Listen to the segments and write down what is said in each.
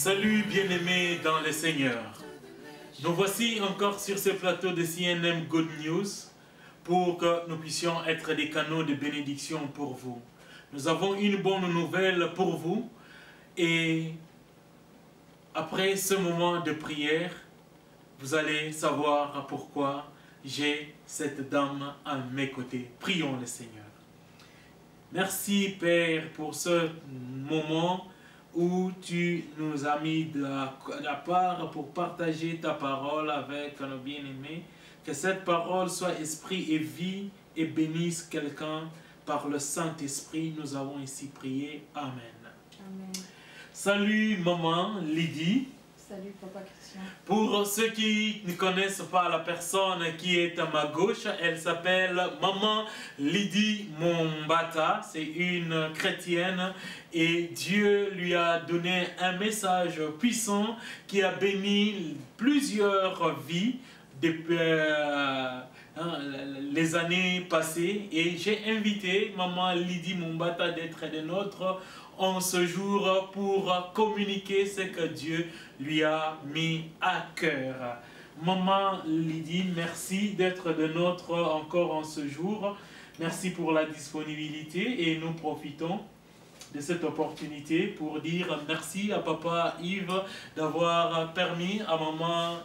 Salut bien-aimés dans le Seigneur. Nous voici encore sur ce plateau de CNM Good News pour que nous puissions être des canaux de bénédiction pour vous. Nous avons une bonne nouvelle pour vous et après ce moment de prière, vous allez savoir pourquoi j'ai cette dame à mes côtés. Prions le Seigneur. Merci Père pour ce moment où tu nous as mis de la part pour partager ta parole avec nos bien-aimés. Que cette parole soit esprit et vie et bénisse quelqu'un par le Saint-Esprit. Nous avons ici prié. Amen. Amen. Salut maman Lydie. Salut Papa Christian. Pour ceux qui ne connaissent pas la personne qui est à ma gauche, elle s'appelle Maman Lydie Mombata. C'est une chrétienne et Dieu lui a donné un message puissant qui a béni plusieurs vies depuis les années passées. Et j'ai invité Maman Lydie Mombata d'être des nôtres en ce jour pour communiquer ce que Dieu lui a mis à cœur. Maman Lydie, merci d'être de nôtres encore en ce jour. Merci pour la disponibilité et nous profitons de cette opportunité pour dire merci à Papa Yves d'avoir permis à Maman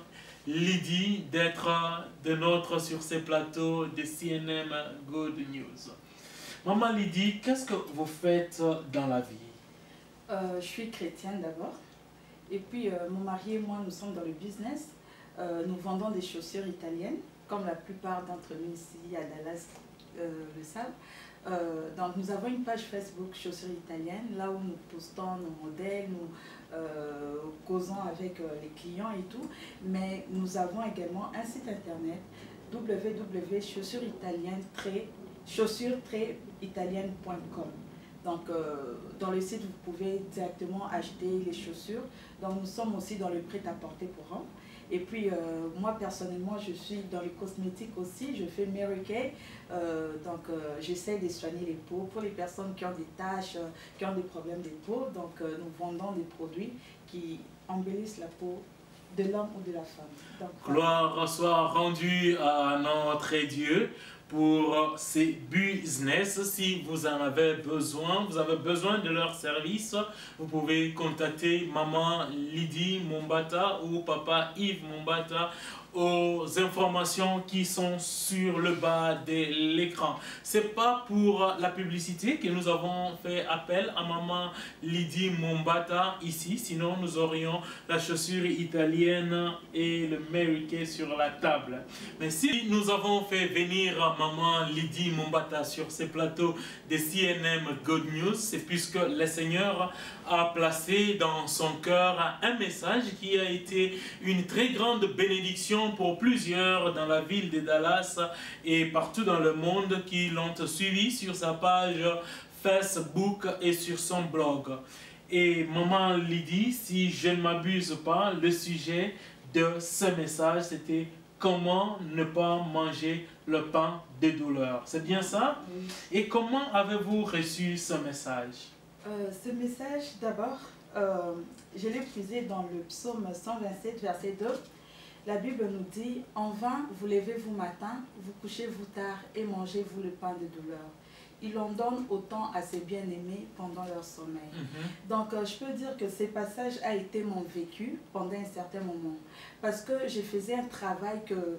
Lydie d'être de nôtres sur ces plateaux de CNM Good News. Maman Lydie, qu'est-ce que vous faites dans la vie? Je suis chrétienne d'abord. Et puis mon mari et moi, nous sommes dans le business. Nous vendons des chaussures italiennes, comme la plupart d'entre nous ici à Dallas le savent. Donc nous avons une page Facebook Chaussures Italiennes, là où nous postons nos modèles, nous causons avec les clients et tout. Mais nous avons également un site internet chaussures-italiennes.com. Donc, dans le site, vous pouvez directement acheter les chaussures. Donc, nous sommes aussi dans le prêt-à-porter pour hommes. Et puis, moi, personnellement, je suis dans les cosmétiques aussi. Je fais Mary Kay. J'essaie de soigner les peaux pour les personnes qui ont des taches, qui ont des problèmes de peau. Donc, nous vendons des produits qui embellissent la peau de l'homme ou de la femme. Donc, gloire soit rendue à notre Dieu pour ces business. Si vous en avez besoin, vous avez besoin de leur service, vous pouvez contacter Maman Lydie Mombata ou Papa Yves Mombata aux informations qui sont sur le bas de l'écran. C'est pas pour la publicité que nous avons fait appel à Maman Lydie Mombata ici, sinon nous aurions la chaussure italienne et le Mary Kay sur la table. Mais si nous avons fait venir Maman Lydie Mombata sur ces plateaux de CNM Good News, c'est puisque le Seigneur a placé dans son cœur un message qui a été une très grande bénédiction pour plusieurs dans la ville de Dallas et partout dans le monde qui l'ont suivi sur sa page Facebook et sur son blog. Et Maman Lydie, si je ne m'abuse pas, le sujet de ce message c'était comment ne pas manger le pain des douleurs. C'est bien ça? oui. Et comment avez-vous reçu ce message? Ce message, d'abord, je l'ai puisé dans le psaume 127, verset 2. La Bible nous dit, en vain, vous levez-vous matin, vous couchez-vous tard et mangez-vous le pain de douleur. Il en donne autant à ses bien-aimés pendant leur sommeil. Donc, je peux dire que ce passage a été mon vécu pendant un certain moment. Parce que je faisais un travail que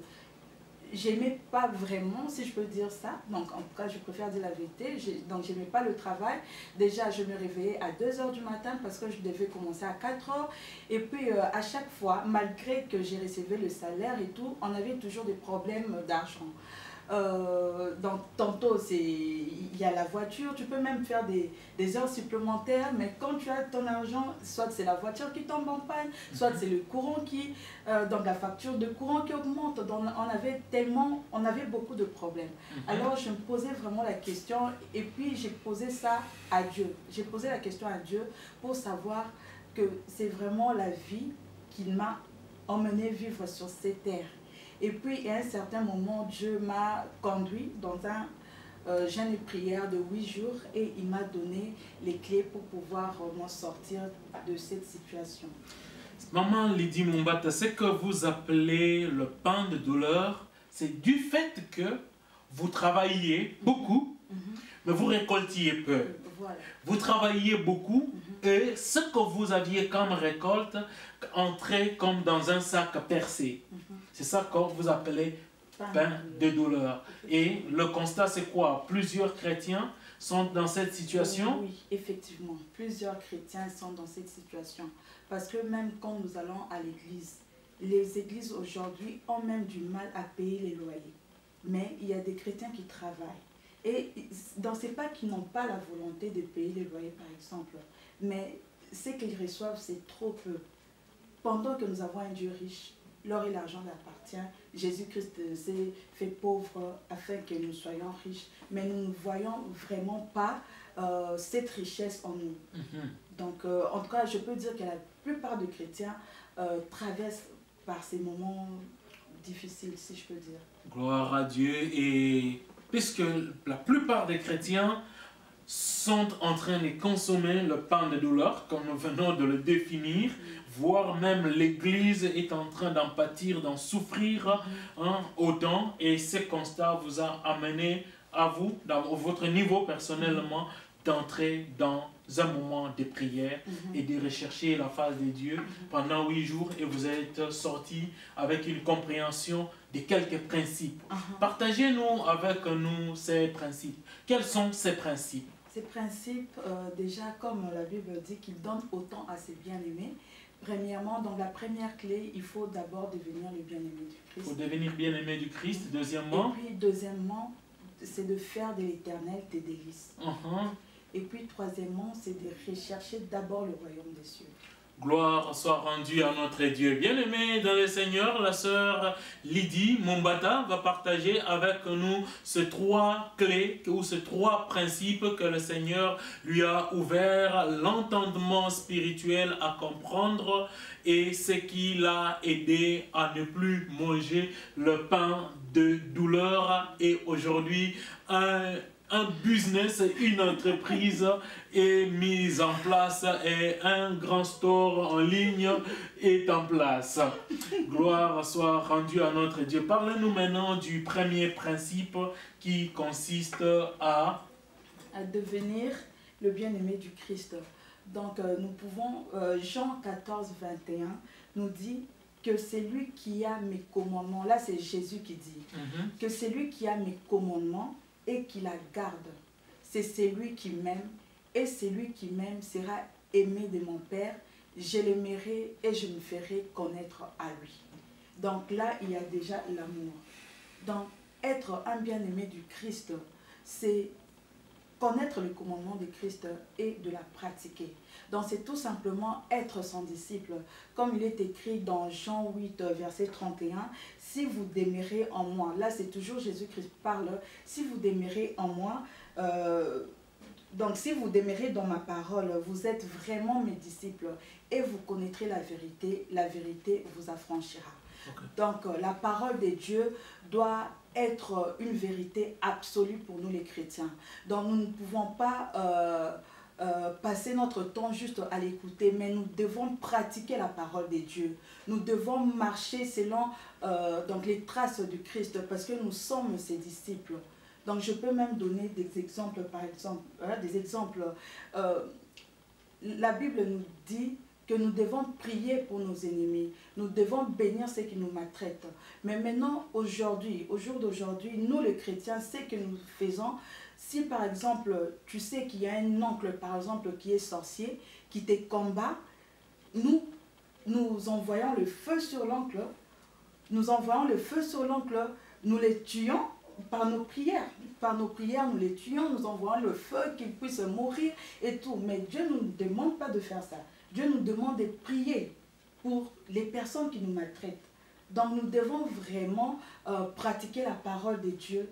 j'aimais pas vraiment, si je peux dire ça. Donc, en tout cas, je préfère dire la vérité. Donc, j'aimais pas le travail. Déjà, je me réveillais à 2 h du matin parce que je devais commencer à 4 h. Et puis, à chaque fois, malgré que j'ai reçu le salaire et tout, on avait toujours des problèmes d'argent. Donc, tantôt, il y a la voiture, tu peux même faire des heures supplémentaires, mais quand tu as ton argent, soit c'est la voiture qui tombe en panne, soit c'est le courant donc la facture de courant qui augmente. Donc, on avait beaucoup de problèmes. Alors, je me posais vraiment la question, et puis j'ai posé ça à Dieu. J'ai posé la question à Dieu pour savoir que c'est vraiment la vie qu'il m'a emmené vivre sur cette terre. Et puis, à un certain moment, Dieu m'a conduit dans jeûne et prière de 8 jours et il m'a donné les clés pour pouvoir m'en sortir de cette situation. Maman Lydie Mumbata, ce que vous appelez le pain de douleur, c'est du fait que vous travailliez beaucoup, mais vous récoltiez peu. Voilà. Vous travailliez beaucoup et ce que vous aviez comme récolte entrait comme dans un sac percé. C'est ça que vous appelez pain de douleur. Et le constat, c'est quoi? Plusieurs chrétiens sont dans cette situation? Oui, effectivement. Plusieurs chrétiens sont dans cette situation. Parce que même quand nous allons à l'église, les églises aujourd'hui ont même du mal à payer les loyers. Mais il y a des chrétiens qui travaillent. Et ce n'est pas qu'ils n'ont pas la volonté de payer les loyers, par exemple. Mais ce qu'ils reçoivent, c'est trop peu. Pendant que nous avons un Dieu riche, l'or et l'argent lui appartient. Jésus-Christ s'est fait pauvre afin que nous soyons riches. Mais nous ne voyons vraiment pas cette richesse en nous. Donc, en tout cas, je peux dire que la plupart des chrétiens traversent par ces moments difficiles, si je peux dire. Gloire à Dieu. Et puisque la plupart des chrétiens sont en train de consommer le pain de douleur, comme nous venons de le définir, voire même l'Église est en train d'en pâtir, d'en souffrir autant, et ce constat vous a amené à vous, dans votre niveau personnellement, d'entrer dans un moment de prière et de rechercher la face de Dieu pendant 8 jours, et vous êtes sortis avec une compréhension de quelques principes. Partagez-nous avec nous ces principes. Quels sont ces principes? Ces principes, déjà, comme la Bible dit, qu'il donne autant à ses bien-aimés. Premièrement, donc la première clé, il faut d'abord devenir le bien-aimé du Christ. Il faut devenir bien-aimé du Christ. Deuxièmement? Et puis, deuxièmement, c'est de faire de l'Éternel tes délices. Et puis, troisièmement, c'est de rechercher d'abord le royaume des cieux. Gloire soit rendue à notre Dieu. Bien-aimé dans le Seigneur, la sœur Lydie Mumbata va partager avec nous ces 3 clés ou ces 3 principes que le Seigneur lui a ouvert l'entendement spirituel à comprendre, et ce qui l'a aidé à ne plus manger le pain de douleur. Et aujourd'hui, un business, une entreprise est mise en place et un grand store en ligne est en place. Gloire soit rendue à notre Dieu. Parlez-nous maintenant du premier principe qui consiste à devenir le bien-aimé du Christ. Donc nous pouvons, Jean 14, 21 nous dit que c'est lui qui a mes commandements. Là c'est Jésus qui dit que c'est lui qui a mes commandements et qui la garde. C'est celui qui m'aime, et celui qui m'aime sera aimé de mon Père. Je l'aimerai et je me ferai connaître à lui. Donc là, il y a déjà l'amour. Donc, être un bien-aimé du Christ, c'est connaître le commandement de Christ et de la pratiquer. Donc, c'est tout simplement être son disciple. Comme il est écrit dans Jean 8, verset 31, « Si vous demeurez en moi », là c'est toujours Jésus-Christ qui parle, « Si vous demeurez en moi », donc si vous demeurez dans ma parole, vous êtes vraiment mes disciples et vous connaîtrez la vérité vous affranchira. Donc la parole de Dieu doit être une vérité absolue pour nous les chrétiens. Donc nous ne pouvons pas passer notre temps juste à l'écouter, mais nous devons pratiquer la parole de Dieu. Nous devons marcher selon donc les traces du Christ, parce que nous sommes ses disciples. Donc je peux même donner des exemples, par exemple, la Bible nous dit que nous devons prier pour nos ennemis, nous devons bénir ceux qui nous maltraitent. Mais maintenant, aujourd'hui, au jour d'aujourd'hui, nous les chrétiens, ce que nous faisons, si par exemple, tu sais qu'il y a un oncle, par exemple, qui est sorcier, qui te combat, nous envoyons le feu sur l'oncle, nous les tuons par nos prières. Par nos prières, nous les tuons, nous envoyons le feu, qu'ils puissent mourir et tout. Mais Dieu ne nous demande pas de faire ça. Dieu nous demande de prier pour les personnes qui nous maltraitent. Donc nous devons vraiment pratiquer la parole de Dieu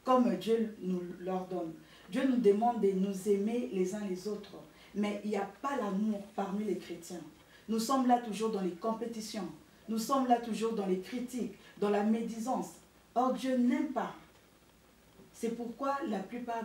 comme Dieu nous l'ordonne. Dieu nous demande de nous aimer les uns les autres. Mais il n'y a pas l'amour parmi les chrétiens. Nous sommes là toujours dans les compétitions. Nous sommes là toujours dans les critiques, dans la médisance. Or Dieu n'aime pas. C'est pourquoi la plupart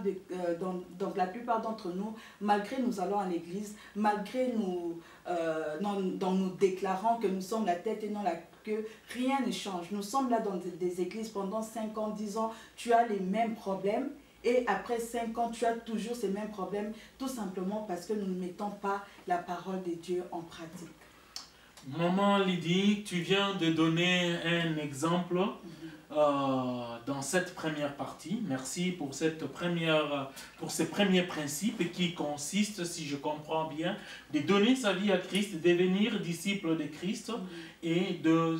d'entre nous, malgré nous allons à l'église, malgré nous, nous déclarant que nous sommes la tête et non la queue, rien ne change. Nous sommes là dans des églises pendant 5 ans, 10 ans, tu as les mêmes problèmes. Et après 5 ans, tu as toujours ces mêmes problèmes, tout simplement parce que nous ne mettons pas la parole de Dieu en pratique. Maman Lydie, tu viens de donner un exemple dans cette première partie. Merci pour ces premiers principes qui consistent, si je comprends bien, de donner sa vie à Christ, de devenir disciple de Christ et de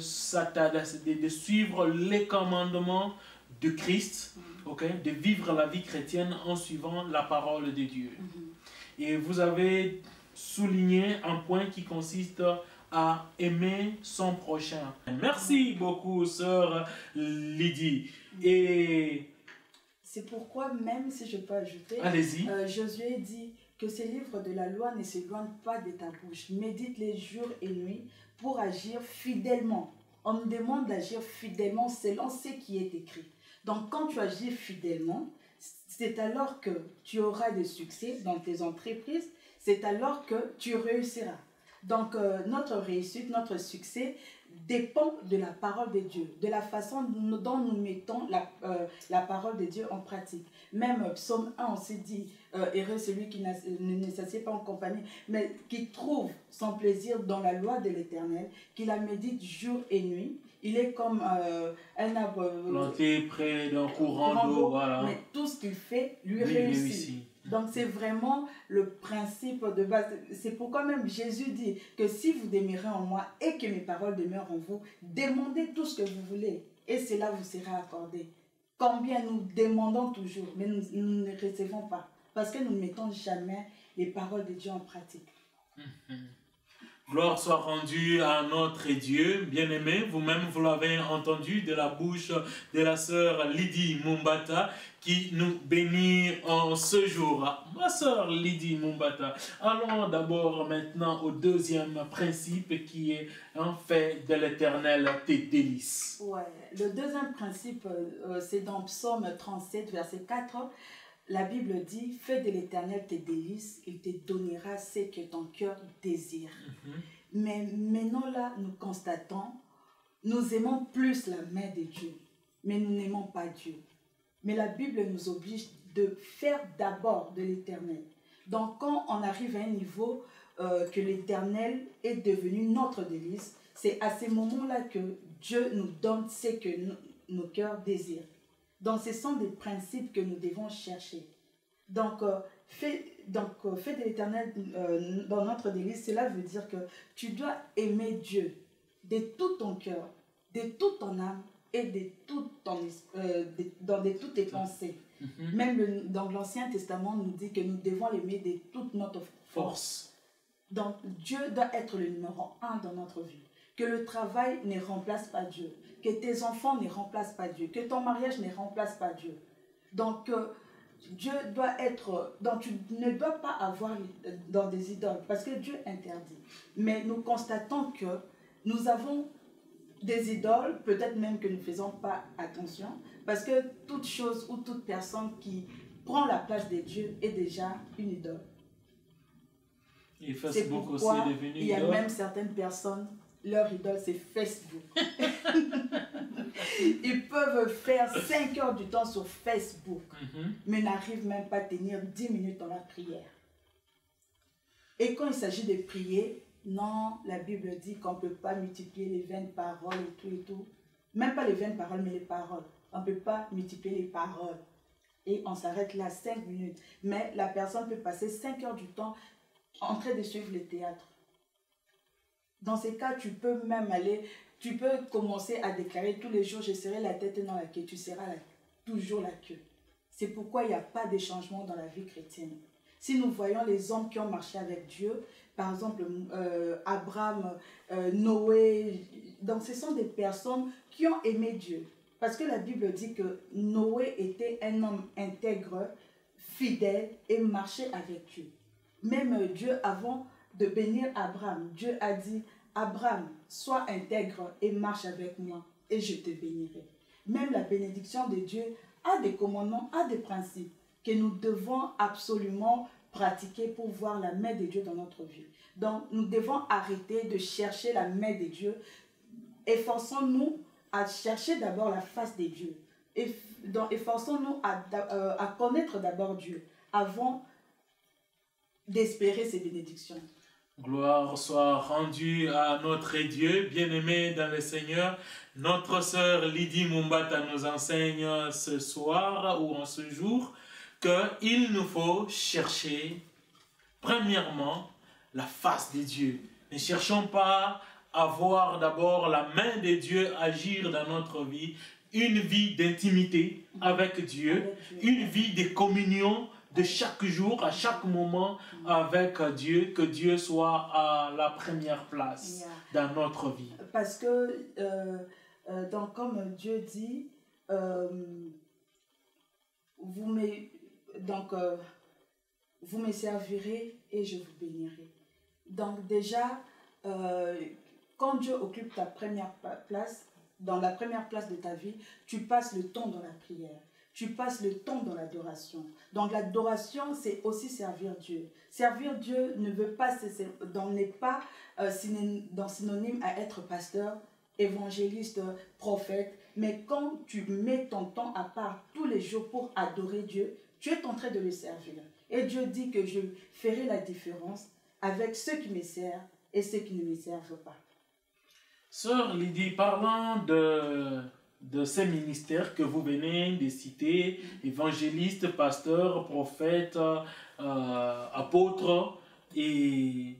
suivre les commandements de Christ, de vivre la vie chrétienne en suivant la parole de Dieu. Et vous avez souligné un point qui consiste à aimer son prochain. Merci beaucoup, sœur Lydie. Et c'est pourquoi, même si je peux ajouter, Josué dit que ces livres de la loi ne s'éloignent pas de ta bouche. Médite-les jour et nuit pour agir fidèlement. On nous demande d'agir fidèlement selon ce qui est écrit. Donc, quand tu agis fidèlement, c'est alors que tu auras des succès dans tes entreprises, c'est alors que tu réussiras. Donc, notre réussite, notre succès dépend de la parole de Dieu, de la façon dont nous mettons la parole de Dieu en pratique. Même Psaume 1, on s'est dit, heureux celui qui ne s'assied pas en compagnie, mais qui trouve son plaisir dans la loi de l'Éternel, qui la médite jour et nuit. Il est comme un arbre planté près d'un courant d'eau, voilà. Mais tout ce qu'il fait lui réussit. Donc c'est vraiment le principe de base. C'est pourquoi même Jésus dit que si vous demeurez en moi et que mes paroles demeurent en vous, demandez tout ce que vous voulez et cela vous sera accordé. Combien nous demandons toujours, mais nous ne recevons pas parce que nous ne mettons jamais les paroles de Dieu en pratique. Gloire soit rendue à notre Dieu, bien-aimé. Vous-même, vous l'avez entendu de la bouche de la sœur Lydie Mumbata qui nous bénit en ce jour. Ma sœur Lydie Mumbata, allons d'abord maintenant au deuxième principe qui est un fait de l'Éternel tes délices. Ouais, le deuxième principe, c'est dans Psaume 37, verset 4. La Bible dit, fais de l'Éternel tes délices, il te donnera ce que ton cœur désire. Mais maintenant là, nous constatons, nous aimons plus la main de Dieu, mais nous n'aimons pas Dieu. Mais la Bible nous oblige de faire d'abord de l'Éternel. Donc quand on arrive à un niveau que l'Éternel est devenu notre délice, c'est à ces moments-là que Dieu nous donne ce que nos cœurs désirent. Donc, ce sont des principes que nous devons chercher. Donc, fais de l'Éternel dans notre délice, cela veut dire que tu dois aimer Dieu de tout ton cœur, de toute ton âme et de toutes tes pensées. Même dans l'Ancien Testament, nous dit que nous devons l'aimer de toute notre force. Donc, Dieu doit être le numéro 1 dans notre vie. Que le travail ne remplace pas Dieu, que tes enfants ne remplacent pas Dieu, que ton mariage ne remplace pas Dieu. Donc, Dieu doit être... Donc, tu ne dois pas avoir dans des idoles, parce que Dieu interdit. Mais nous constatons que nous avons des idoles, peut-être même que nous ne faisons pas attention, parce que toute chose ou toute personne qui prend la place de Dieu est déjà une idole. Et Facebook aussi est devenu il y a même certaines personnes... Leur idole, c'est Facebook. Ils peuvent faire 5 heures du temps sur Facebook, mais n'arrivent même pas à tenir 10 minutes dans la prière. Et quand il s'agit de prier, non, la Bible dit qu'on ne peut pas multiplier les 20 paroles et tout. Même pas les 20 paroles, mais les paroles. On ne peut pas multiplier les paroles. Et on s'arrête là 5 minutes. Mais la personne peut passer 5 heures du temps en train de suivre le théâtre. Dans ces cas, tu peux même tu peux commencer à déclarer tous les jours, je serai la tête et non la queue, tu seras toujours la queue. C'est pourquoi il n'y a pas de changement dans la vie chrétienne. Si nous voyons les hommes qui ont marché avec Dieu, par exemple Abraham, Noé, donc ce sont des personnes qui ont aimé Dieu. Parce que la Bible dit que Noé était un homme intègre, fidèle et marchait avec Dieu. Même Dieu, avant de bénir Abraham, Dieu a dit, Abraham, sois intègre et marche avec moi et je te bénirai. Même la bénédiction de Dieu a des commandements, a des principes que nous devons absolument pratiquer pour voir la main de Dieu dans notre vie. Donc, nous devons arrêter de chercher la main de Dieu. Efforçons-nous à chercher d'abord la face de Dieu. Donc, efforçons-nous à connaître d'abord Dieu avant d'espérer ses bénédictions. Gloire soit rendue à notre Dieu, bien-aimé dans le Seigneur. Notre sœur Lydie Mumbata nous enseigne ce soir ou en ce jour qu'il nous faut chercher, premièrement, la face de Dieu. Ne cherchons pas à voir d'abord la main de Dieu agir dans notre vie, une vie d'intimité avec Dieu, une vie de communion de chaque jour, à chaque moment avec Dieu, que Dieu soit à la première place dans notre vie. Parce que, donc, comme Dieu dit, vous me servirez et je vous bénirai. Donc déjà, quand Dieu occupe ta première place, dans la première place de ta vie, tu passes le temps dans la prière. Tu passes le temps dans l'adoration. Donc l'adoration, c'est aussi servir Dieu. Servir Dieu ne veut pas, n'est pas synonyme à être pasteur, évangéliste, prophète. Mais quand tu mets ton temps à part tous les jours pour adorer Dieu, tu es en train de le servir. Et Dieu dit que je ferai la différence avec ceux qui me servent et ceux qui ne me servent pas. Sœur Lydie, parlant de ces ministères que vous venez de citer, évangéliste, pasteur, prophète, apôtre, et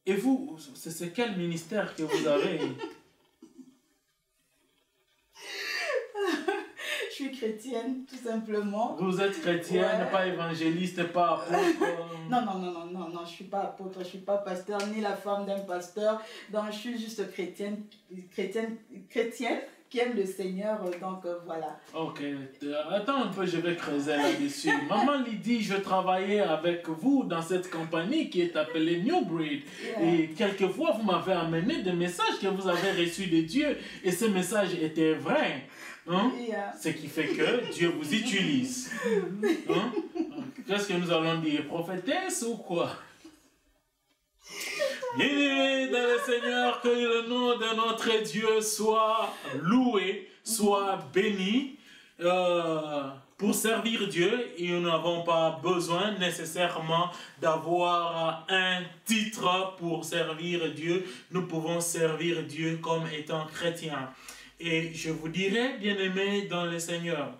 vous, c'est quel ministère que vous avez? Je suis chrétienne, tout simplement. Vous êtes chrétienne, pas évangéliste, pas apôtre? Non, je suis pas apôtre, je suis pas pasteur, ni la femme d'un pasteur. Donc, je suis juste chrétienne qui aime le Seigneur, donc voilà. Ok, attends un peu, je vais creuser là-dessus. Maman Lydie, je travaillais avec vous dans cette compagnie qui est appelée New Breed. Et quelquefois, vous m'avez amené des messages que vous avez reçus de Dieu. Et ces messages étaient vrais. Hein? Ce qui fait que Dieu vous utilise. Hein? Qu'est-ce que nous allons dire? Prophétesse ou quoi? Bien dans le Seigneur, que le nom de notre Dieu soit loué, soit béni. Pour servir Dieu, et nous n'avons pas besoin nécessairement d'avoir un titre pour servir Dieu. Nous pouvons servir Dieu comme étant chrétiens. Et je vous dirais, bien-aimés dans le Seigneur,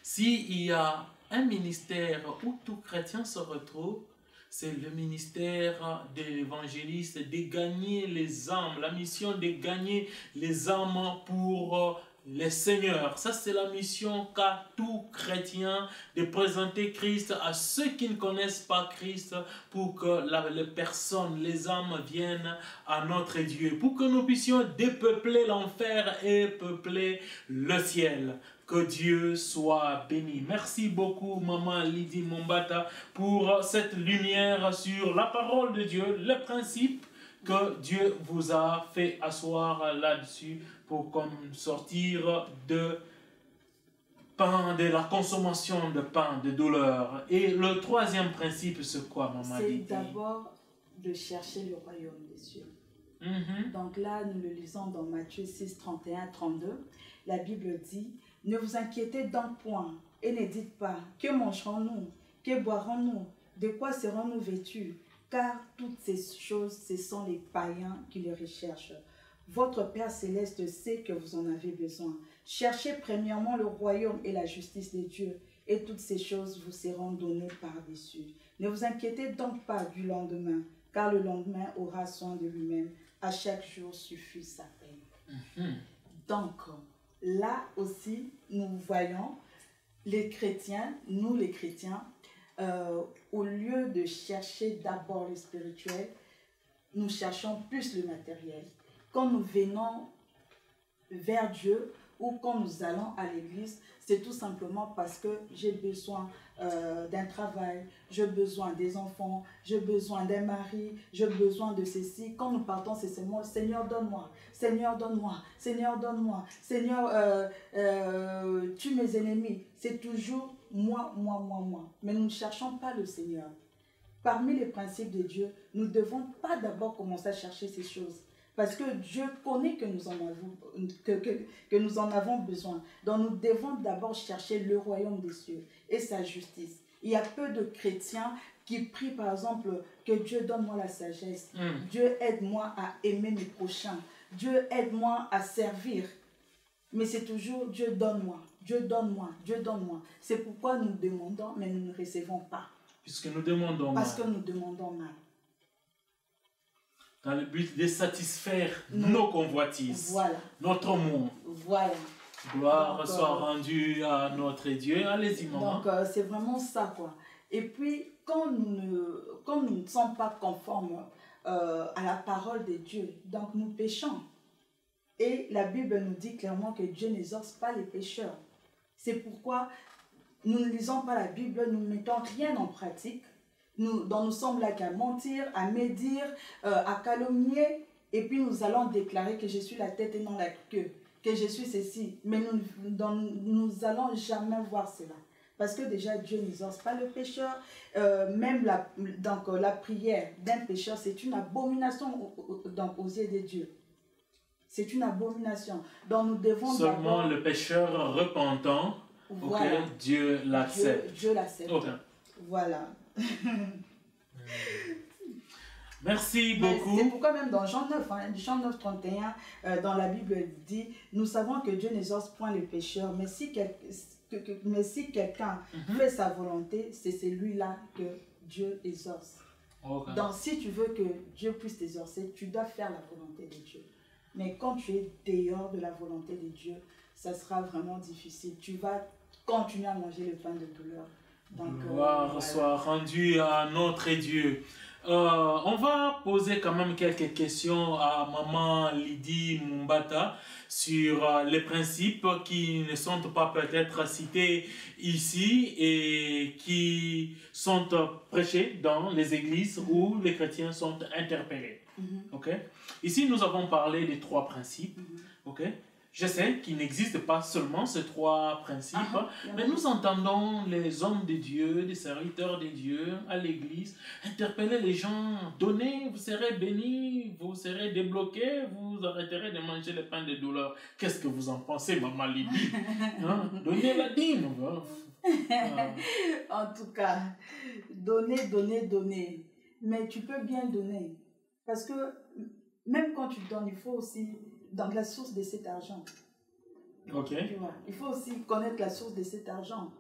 s'il y a un ministère où tout chrétien se retrouve, c'est le ministère de l'évangéliste, de gagner les âmes, la mission de gagner les âmes pour le Seigneur. Ça, c'est la mission qu'a tout chrétien, de présenter Christ à ceux qui ne connaissent pas Christ, pour que les personnes, les âmes viennent à notre Dieu, pour que nous puissions dépeupler l'enfer et peupler le ciel. Que Dieu soit béni. Merci beaucoup, Maman Lydie Mumbata, pour cette lumière sur la parole de Dieu, le principe que Dieu vous a fait asseoir là-dessus pour sortir de pain, de la consommation de pain, de douleur. Et le troisième principe, c'est quoi, Maman Lydie? C'est d'abord de chercher le royaume des cieux. Donc là, nous le lisons dans Matthieu 6, 31, 32. La Bible dit: ne vous inquiétez donc point et ne dites pas: que mangerons-nous? Que boirons-nous? De quoi serons-nous vêtus? Car toutes ces choses, ce sont les païens qui les recherchent. Votre Père Céleste sait que vous en avez besoin. Cherchez premièrement le royaume et la justice de Dieu, et toutes ces choses vous seront données par-dessus. Ne vous inquiétez donc pas du lendemain, car le lendemain aura soin de lui-même. À chaque jour suffit sa peine. Donc, là aussi, nous voyons les chrétiens, nous les chrétiens, au lieu de chercher d'abord le spirituel, nous cherchons plus le matériel. Quand nous venons vers Dieu, ou quand nous allons à l'église, c'est tout simplement parce que j'ai besoin d'un travail, j'ai besoin des enfants, j'ai besoin d'un mari, j'ai besoin de ceci. Quand nous partons, c'est seulement Seigneur, donne-moi, Seigneur, donne-moi, Seigneur, donne-moi, Seigneur, tue mes ennemis. C'est toujours moi, moi, moi, moi. Mais nous ne cherchons pas le Seigneur. Parmi les principes de Dieu, nous ne devons pas d'abord commencer à chercher ces choses. Parce que Dieu connaît que nous en avons besoin. Donc nous devons d'abord chercher le royaume des cieux et sa justice. Il y a peu de chrétiens qui prient par exemple que Dieu donne-moi la sagesse. Dieu aide-moi à aimer mes prochains. Dieu aide-moi à servir. Mais c'est toujours Dieu donne-moi, Dieu donne-moi, Dieu donne-moi. C'est pourquoi nous demandons mais nous ne recevons pas. Puisque nous demandons mal. Parce que nous demandons mal. Dans le but de satisfaire nos convoitises. Voilà. Notre monde. Voilà. Gloire soit rendue à notre Dieu. Allez-y, maman. Donc, c'est vraiment ça, quoi. Et puis, quand nous ne sommes pas conformes à la parole de Dieu, donc nous péchons. Et la Bible nous dit clairement que Dieu n'exorce pas les pécheurs. C'est pourquoi nous ne lisons pas la Bible, nous ne mettons rien en pratique. Nous sommes là qu'à mentir, à médire, à calomnier. Et puis nous allons déclarer que je suis la tête et non la queue. Que je suis ceci. Mais nous allons jamais voir cela. Parce que déjà Dieu n'exorce pas le pécheur. Même la prière d'un pécheur, c'est une abomination aux yeux de Dieu. C'est une abomination. Donc nous devons seulement le pécheur repentant, voilà. Dieu l'accepte. Dieu l'accepte. Okay. Voilà. Merci beaucoup. C'est pourquoi même dans Jean 9, Jean 9, 31, dans la Bible dit, nous savons que Dieu n'exorce point les pécheurs, mais si quelqu'un fait sa volonté, c'est celui-là que Dieu exorce. Okay. Donc si tu veux que Dieu puisse t'exorcer, tu dois faire la volonté de Dieu. Mais quand tu es dehors de la volonté de Dieu, ça sera vraiment difficile. Tu vas continuer à manger le pain de douleur. Donc, gloire soit rendue à notre Dieu. On va poser quand même quelques questions à maman Lydie Mumbata sur les principes qui ne sont pas peut-être cités ici et qui sont prêchés dans les églises où les chrétiens sont interpellés. Okay? Ici, nous avons parlé des 3 principes. Okay? Je sais qu'il n'existe pas seulement ces 3 principes, mais nous entendons les hommes de Dieu, des serviteurs de Dieu à l'église, interpeller les gens, donnez, vous serez bénis, vous serez débloqués, vous arrêterez de manger le pain de douleur. Qu'est-ce que vous en pensez, maman Lydie? Donnez la dîme. En tout cas, donner, donner, donner. Mais tu peux bien donner. Parce que même quand tu donnes, il faut aussi dans la source de cet argent. Ok. Tu vois, il faut aussi connaître la source de cet argent.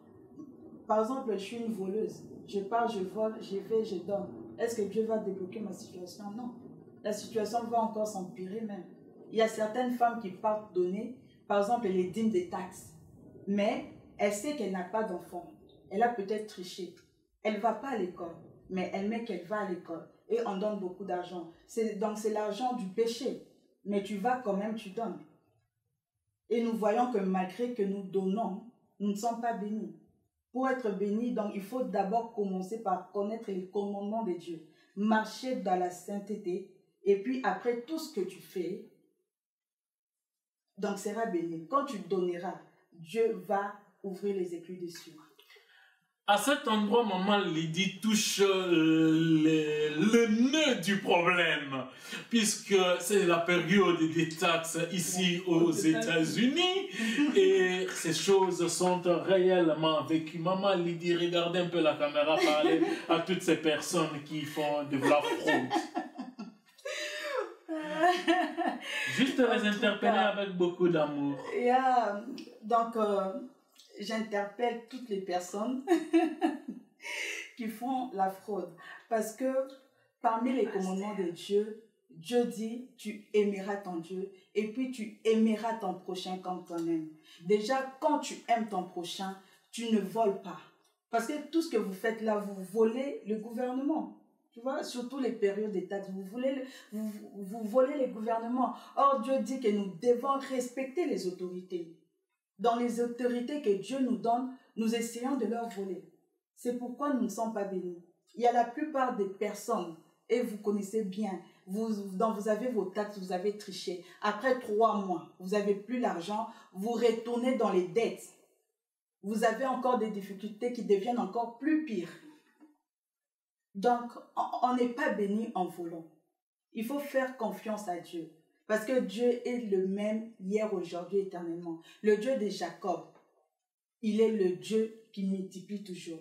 Par exemple, je suis une voleuse. Je pars, je vole, je vais, je donne. Est-ce que Dieu va débloquer ma situation? Non. La situation va encore s'empirer même. Il y a certaines femmes qui partent donner, par exemple, les dîmes des taxes. Mais elle sait qu'elle n'a pas d'enfant. Elle a peut-être triché. Elle ne va pas à l'école. Mais elle met qu'elle va à l'école. Et on donne beaucoup d'argent. Donc c'est l'argent du péché. Mais tu vas quand même, tu donnes. Et nous voyons que malgré que nous donnons, nous ne sommes pas bénis. Pour être bénis, donc il faut d'abord commencer par connaître les commandements de Dieu. Marcher dans la sainteté. Et puis après tout ce que tu fais, donc sera béni. Quand tu donneras, Dieu va ouvrir les écluses des cieux. À cet endroit, maman Lydie touche le nœud du problème, puisque c'est la période des taxes ici aux États-Unis et ces choses sont réellement vécues. Maman Lydie, regardez un peu la caméra, parler à toutes ces personnes qui font de la fraude. Juste les interpeller avec beaucoup d'amour. Donc, j'interpelle toutes les personnes qui font la fraude. Parce que parmi les commandements de Dieu, Dieu dit, tu aimeras ton Dieu et puis tu aimeras ton prochain comme toi-même. Déjà, quand tu aimes ton prochain, tu ne voles pas. Parce que tout ce que vous faites là, vous volez le gouvernement. Tu vois, surtout les périodes des taxes, vous volez les gouvernements. Or, Dieu dit que nous devons respecter les autorités. Dans les autorités que Dieu nous donne, nous essayons de leur voler. C'est pourquoi nous ne sommes pas bénis. Il y a la plupart des personnes, et vous connaissez bien, vous avez vos taxes, vous avez triché. Après 3 mois, vous n'avez plus l'argent, vous retournez dans les dettes. Vous avez encore des difficultés qui deviennent encore plus pires. Donc, on n'est pas béni en volant. Il faut faire confiance à Dieu. Parce que Dieu est le même hier, aujourd'hui, éternellement. Le Dieu de Jacob, il est le Dieu qui multiplie toujours.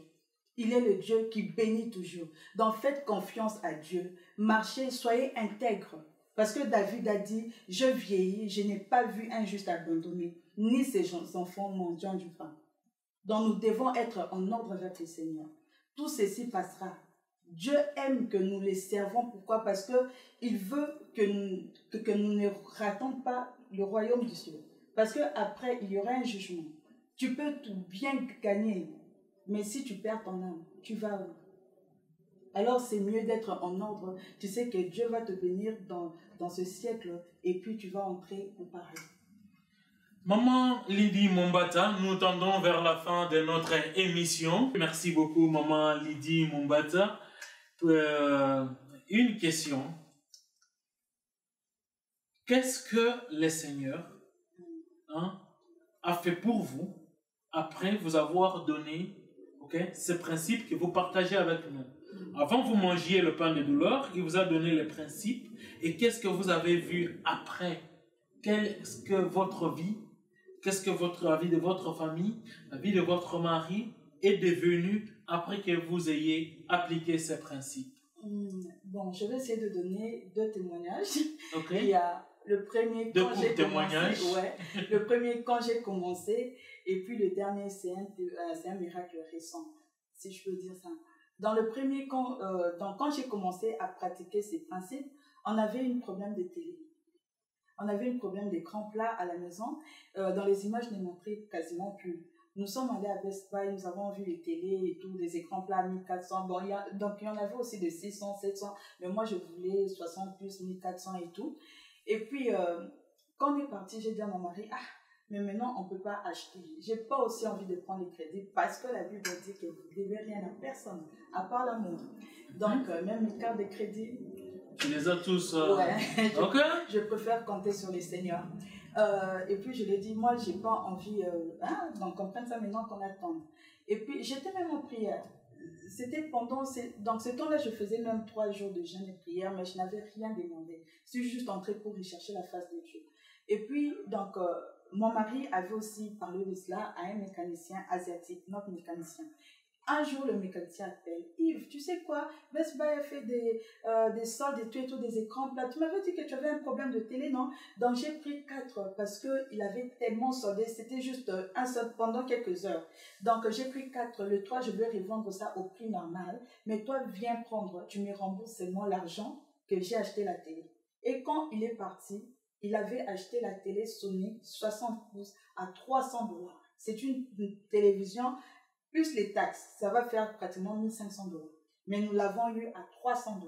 Il est le Dieu qui bénit toujours. Donc faites confiance à Dieu. Marchez, soyez intègres. Parce que David a dit, je vieillis, je n'ai pas vu un juste abandonné, ni ses enfants mendiant du pain. Donc nous devons être en ordre avec le Seigneur. Tout ceci passera. Dieu aime que nous les servons. Pourquoi? Parce qu'il veut que nous ne ratons pas le royaume du ciel. Parce qu'après, il y aura un jugement. Tu peux tout bien gagner, mais si tu perds ton âme, tu vas où? Alors c'est mieux d'être en ordre. Tu sais que Dieu va te bénir dans ce siècle et puis tu vas entrer au paradis. Maman Lydie Mombata, nous tendons vers la fin de notre émission. Merci beaucoup, Maman Lydie Mombata. Une question. Qu'est-ce que le Seigneur a fait pour vous après vous avoir donné ces principes que vous partagez avec nous? Avant, vous mangiez le pain de douleur, il vous a donné les principes. Et qu'est-ce que vous avez vu après? Qu'est-ce que votre vie, la vie de votre famille, la vie de votre mari est devenue après que vous ayez appliqué ces principes? Bon, je vais essayer de donner 2 témoignages. Okay. Il y a le premier quand j'ai commencé. Ouais, le premier quand j'ai commencé. Et puis le dernier, c'est un miracle récent, si je peux dire ça. Dans le premier, quand j'ai commencé à pratiquer ces principes, on avait un problème de télé. On avait un problème d'écran plat à la maison. Dans les images, je n'ai montré quasiment plus. Nous sommes allés à Best Buy, nous avons vu les télés et tout, des écrans plats 1400. Bon, donc il y en avait aussi de 600, 700, mais moi je voulais 60 plus 1400 et tout. Et puis, quand on est parti, j'ai dit à mon mari, mais maintenant on ne peut pas acheter. J'ai pas aussi envie de prendre les crédits parce que la Bible dit que vous ne devez rien à personne, à part l'amour. Donc, même mes cartes de crédit, tu les as tous... Ouais, ok. Je préfère compter sur les seigneurs. Et puis je lui ai dit, moi j'ai pas envie, donc on prenne ça maintenant qu'on attend. Et puis j'étais même en prière. C'était pendant donc ce temps-là, je faisais même 3 jours de jeûne et prière, mais je n'avais rien demandé. Je suis juste entrée pour rechercher la face de Dieu. Et puis, donc, mon mari avait aussi parlé de cela à un mécanicien asiatique, notre mécanicien. Un jour, le mécanicien appelle, Yves, tu sais quoi, Best Buy a fait des soldes et tout, des écrans plats. Tu m'avais dit que tu avais un problème de télé, non? Donc, j'ai pris 4 parce qu'il avait tellement soldé. C'était juste un solde pendant quelques heures. Donc, j'ai pris 4. Le 3, je vais revendre ça au prix normal. Mais toi, viens prendre, tu me rembourses seulement l'argent que j'ai acheté la télé. Et quand il est parti, il avait acheté la télé Sony 60 pouces à $300. C'est une télévision... plus les taxes, ça va faire pratiquement $1500. Mais nous l'avons eu à $300.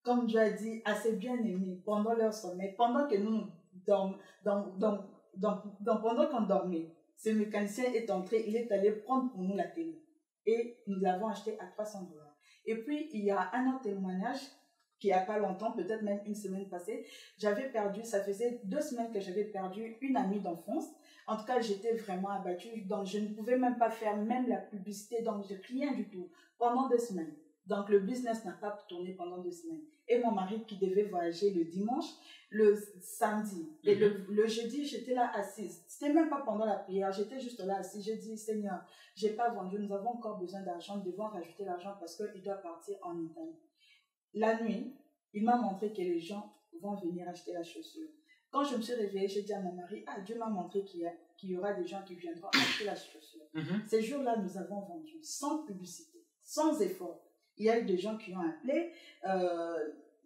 Comme Dieu a dit à ses bien-aimés pendant leur sommeil, pendant que nous pendant qu'on dormait, ce mécanicien est entré, il est allé prendre pour nous la télé. Et nous l'avons acheté à $300. Et puis, il y a un autre témoignage qui il n'y a pas longtemps, peut-être même une semaine passée, j'avais perdu, ça faisait 2 semaines que j'avais perdu une amie d'enfance. En tout cas, j'étais vraiment abattue, donc je ne pouvais même pas faire même la publicité, donc rien du tout, pendant 2 semaines. Donc le business n'a pas tourné pendant 2 semaines. Et mon mari qui devait voyager le dimanche, le samedi, et le jeudi, j'étais là assise. C'était même pas pendant la prière, j'étais juste là assise. J'ai dit, Seigneur, j'ai pas vendu, nous avons encore besoin d'argent, nous devons rajouter l'argent parce qu'il doit partir en Italie. La nuit, il m'a montré que les gens vont venir acheter la chaussure. Quand je me suis réveillée, j'ai dit à mon mari, Dieu m'a montré qu'il y aura des gens qui viendront acheter la chaussure. Ces jours-là, nous avons vendu sans publicité, sans effort. Il y a eu des gens qui ont appelé,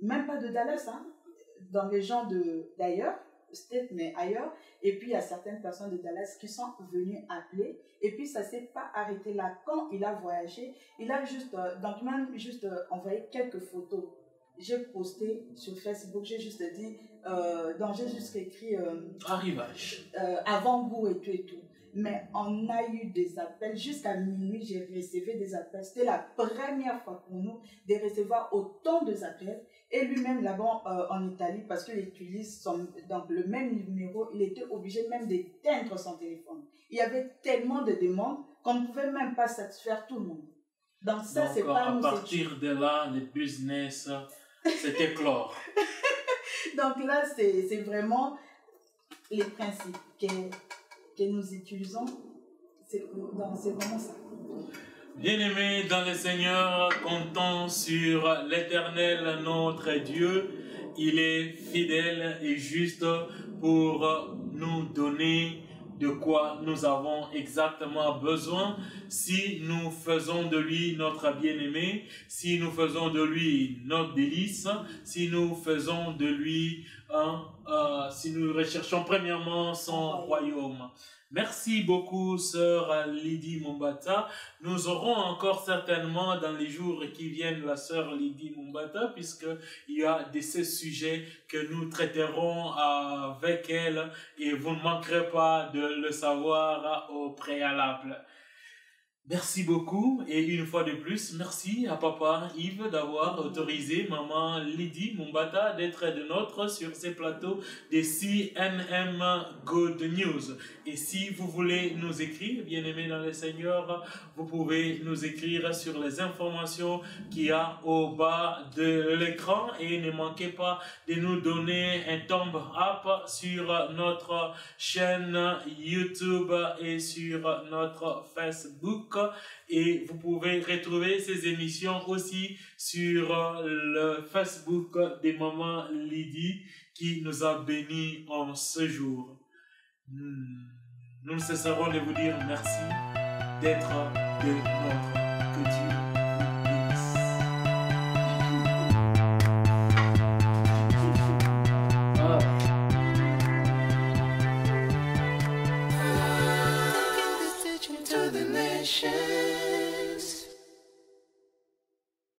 même pas de Dallas, dans les gens d'ailleurs, peut-être, mais ailleurs. Et puis, il y a certaines personnes de Dallas qui sont venues appeler. Et puis, ça ne s'est pas arrêté là. Quand il a voyagé, il a juste envoyé quelques photos. j'ai posté sur Facebook, j'ai juste dit, j'ai juste écrit arrivage. Avant-goût et tout et tout. Mais on a eu des appels, jusqu'à minuit, j'ai reçu des appels. C'était la première fois pour nous de recevoir autant d'appels. Et lui-même là-bas en Italie, parce qu'il utilise donc le même numéro, il était obligé même d'éteindre son téléphone. Il y avait tellement de demandes qu'on ne pouvait même pas satisfaire tout le monde. Donc ça, c'est pas nous. À partir de là, le business s'est éclore. Donc là, c'est vraiment les principes que nous utilisons. C'est vraiment ça. Bien-aimés dans le Seigneur, comptons sur l'Éternel, notre Dieu. Il est fidèle et juste pour nous donner de quoi nous avons exactement besoin si nous faisons de lui notre bien-aimé, si nous faisons de lui notre délice, si nous faisons de lui, si nous recherchons premièrement son royaume. Merci beaucoup, sœur Lydie Mumbata. Nous aurons encore certainement dans les jours qui viennent la sœur Lydie Mumbata, puisqu'il y a de ces sujets que nous traiterons avec elle et vous ne manquerez pas de le savoir au préalable. Merci beaucoup et une fois de plus, merci à papa Yves d'avoir autorisé maman Lydie Mumbata d'être de nôtre sur ces plateaux de CNM Good News. Et si vous voulez nous écrire, bien-aimés dans le Seigneur, vous pouvez nous écrire sur les informations qu'il y a au bas de l'écran et ne manquez pas de nous donner un thumb up sur notre chaîne YouTube et sur notre Facebook. Et vous pouvez retrouver ces émissions aussi sur le Facebook de maman Lydie qui nous a bénis en ce jour. Nous ne cesserons de vous dire merci d'être de notre. Que Dieu vous bénisse. To the nation.